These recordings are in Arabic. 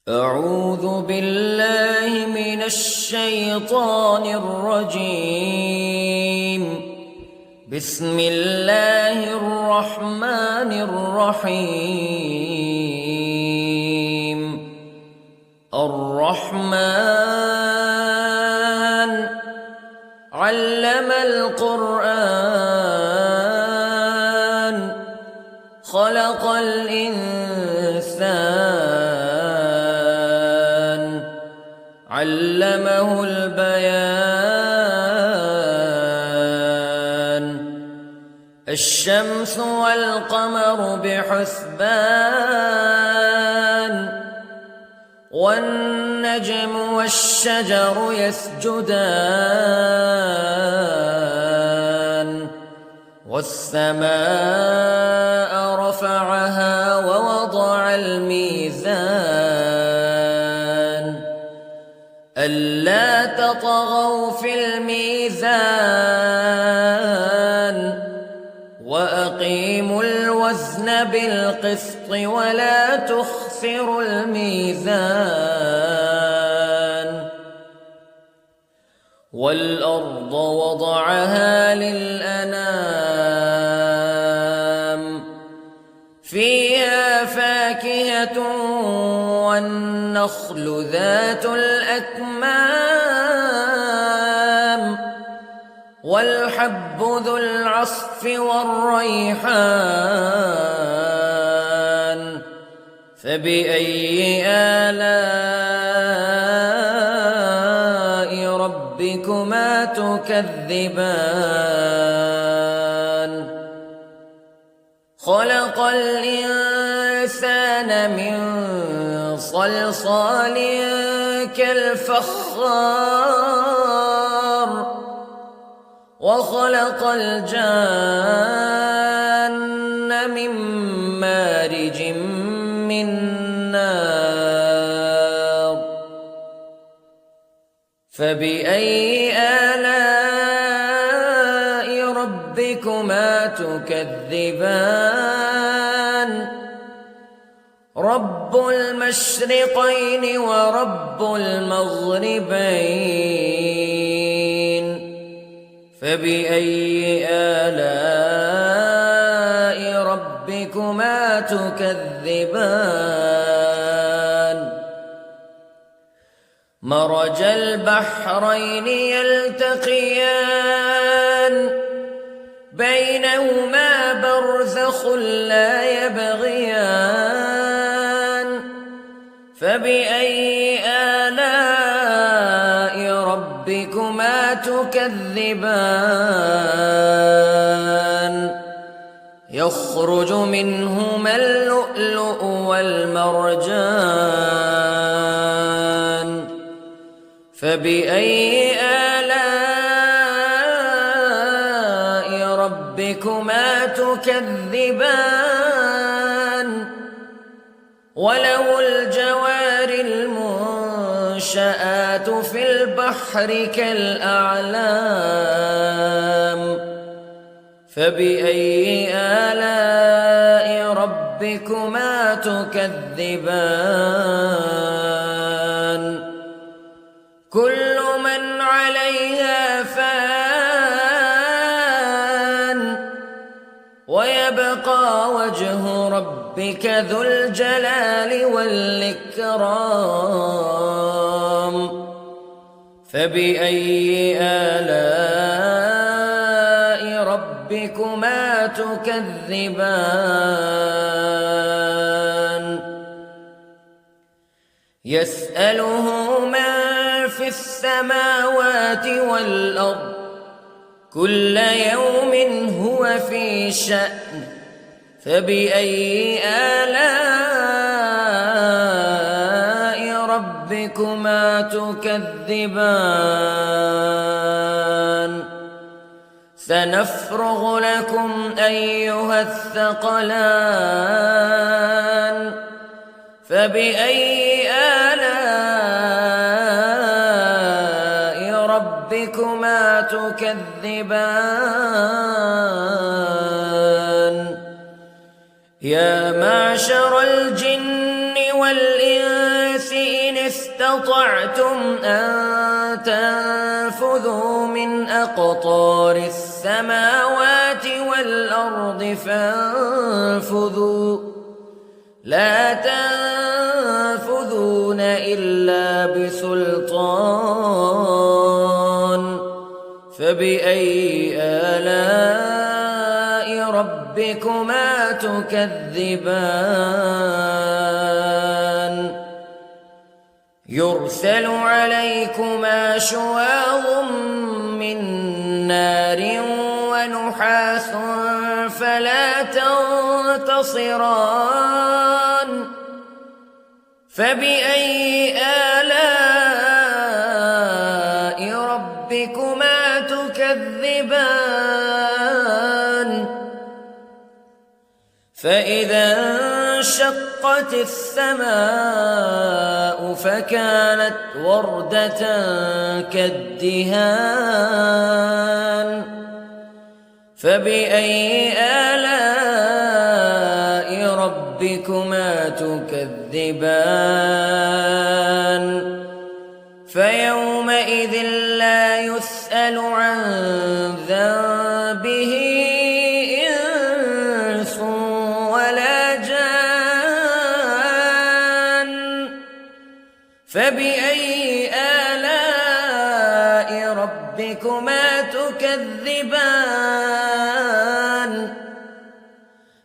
أعوذ بالله من الشيطان الرجيم. بسم الله الرحمن الرحيم. الرحمن علم القرآن خلق الإنسان علمه البيان. الشمس والقمر بحسبان والنجم والشجر يسجدان والسماء رفعها ووضع الميزان ألا تطغوا في الميزان وأقيموا الوزن بالقسط ولا تخسروا الميزان. والأرض وضعها للأنام فيها فاكهة والنخل ذات الأكمام والحب ذو العصف والريحان فبأي آلاء ربكما تكذبان. خلق الإنسان من صلصال كالفخار وخلق الجان من مارج من نار فبأي آلاء ربكما تكذبان. رب المشرقين ورب المغربين فبأي آلاء ربكما تكذبان. مرج البحرين يلتقيان بينهما برزخ لا يبغيان فبأي آلاء ربكما تكذبان. يخرج منهما اللؤلؤ والمرجان فبأي آلاء ربكما تكذبان. وله الجوار المنشآت في البحر كالأعلام فبأي آلاء ربكما تكذبان. كل من عليها فان ويبقى وجه ربك ذو الجلال والإكرام فبأي آلاء ربكما تكذبان. يسأله من في السماوات والأرض كل يوم هو في شأن فبأي آلاء ربكما تكذبان. سنفرغ لكم أيها الثقلان فبأي آلاء ربكما تكذبان. يا معشر الجن والإنس إن استطعتم أن تنفذوا من أقطار السماوات والأرض فانفذوا لا تنفذون إلا بسلطان فبأي آلاء ربكما تكذبان يرسل عليكما شواظ من نار ونحاس فلا تنتصران فبأي آلاء ربكما تكذبان فإذا انشقت السماء فكانت وردة كالدهان فبأي آلاء ربكما تكذبان فيومئذ لا يسأل عن ذنبه إنس ولا جان فبأي آلاء ربكما تكذبان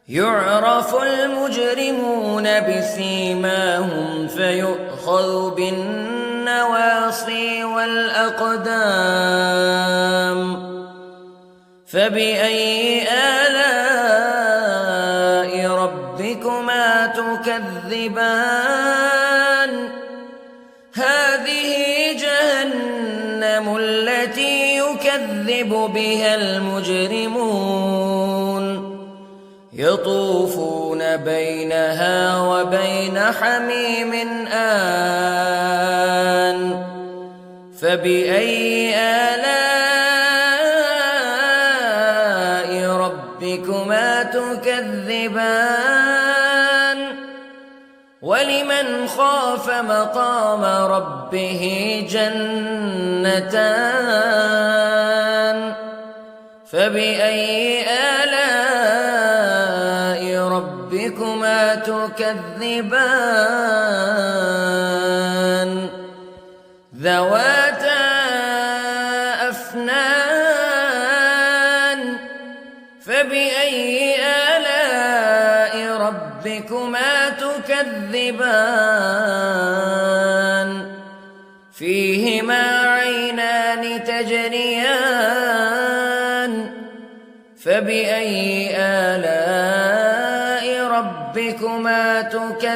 يعرف المجرمون بسيماهم فيؤخذ بالنواصي والأقدام فبأي آلاء ربكما تكذبان هذه جهنم التي يكذب بها المجرمون يطوفون بينها وبين حميم آن فبأي آلاء ربكما تكذبان ولمن خاف مقام ربه جنتان فبأي آلاء ربكما تكذبان ذواتا أفنان فبأي آلاء ربكما تكذبان فيهما عينان تجريان فبأي آلاء ربكما تكذبان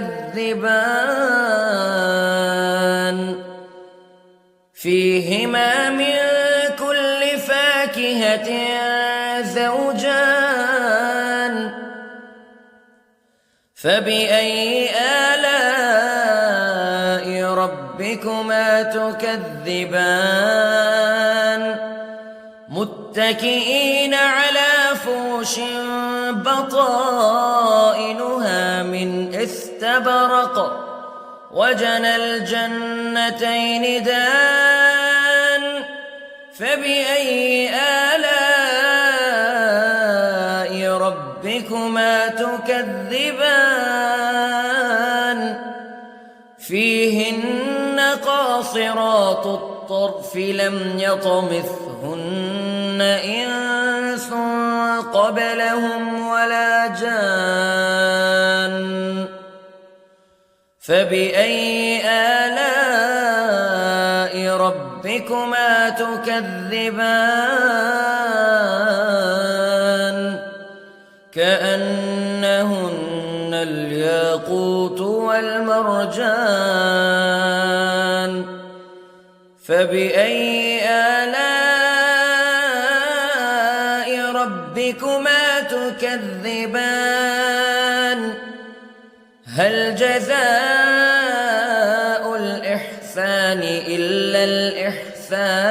فيهما من كل فاكهة زوجان فبأي آلاء ربكما تكذبان متكئين على فرش بطائنها من استبرق وجنى الجنتين دان فبأي آلاء ربكما تكذبان فيهن قاصرات الطرف لم يطمثهن إنس قبلهم ولا جان فبأي آلاء ربكما تكذبان كأنهن الياقوت والمرجان فبأي آلاء ربكما تكذبان هل جزاء الإحسان إلا الإحسان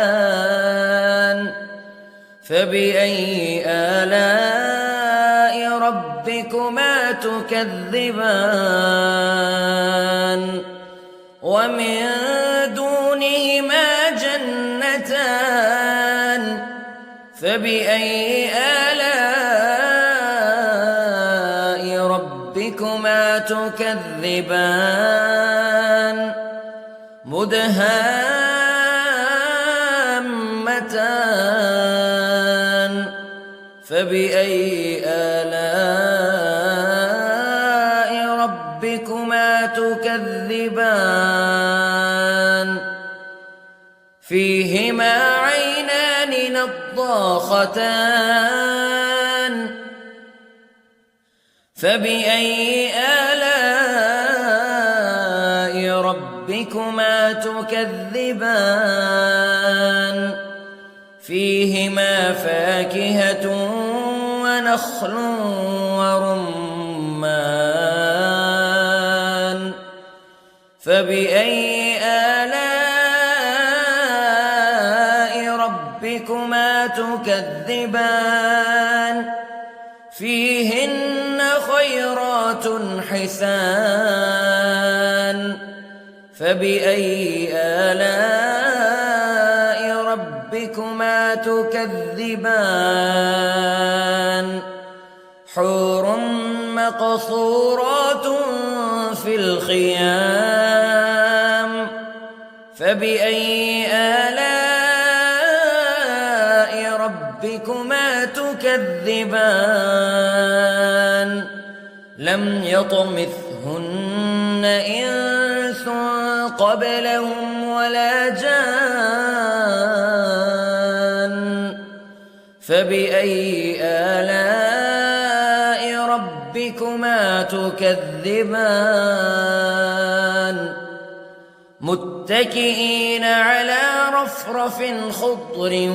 فبأي آلاء ربكما تكذبان ومن دونهما جنتان فبأي آلاء ربكما تكذبان مدهامتان فبأي آلاء ربكما تكذبان فيهما عينان نضاختان فبأي آلاء ربكما تكذبان فيهما فاكهة ونخل ورمان فبأي آلاء ربكما تكذبان فيهن خيرات حسان فبأي آلاء ربكما تكذبان حور مقصورات في الخيام فبأي آلاء ربكما تكذبان لم يطمثهن إنس قبلهم ولا جان فبأي آلاء ربكما تكذبان متكئين على رفرف خضر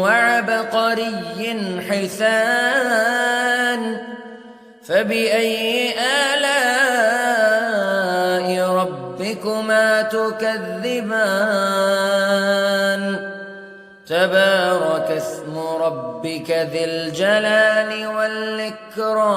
وعبقري حسان فبأي آلاء ربكما تكذبان تبارك اسم ربك ذي الجلال والإكرام.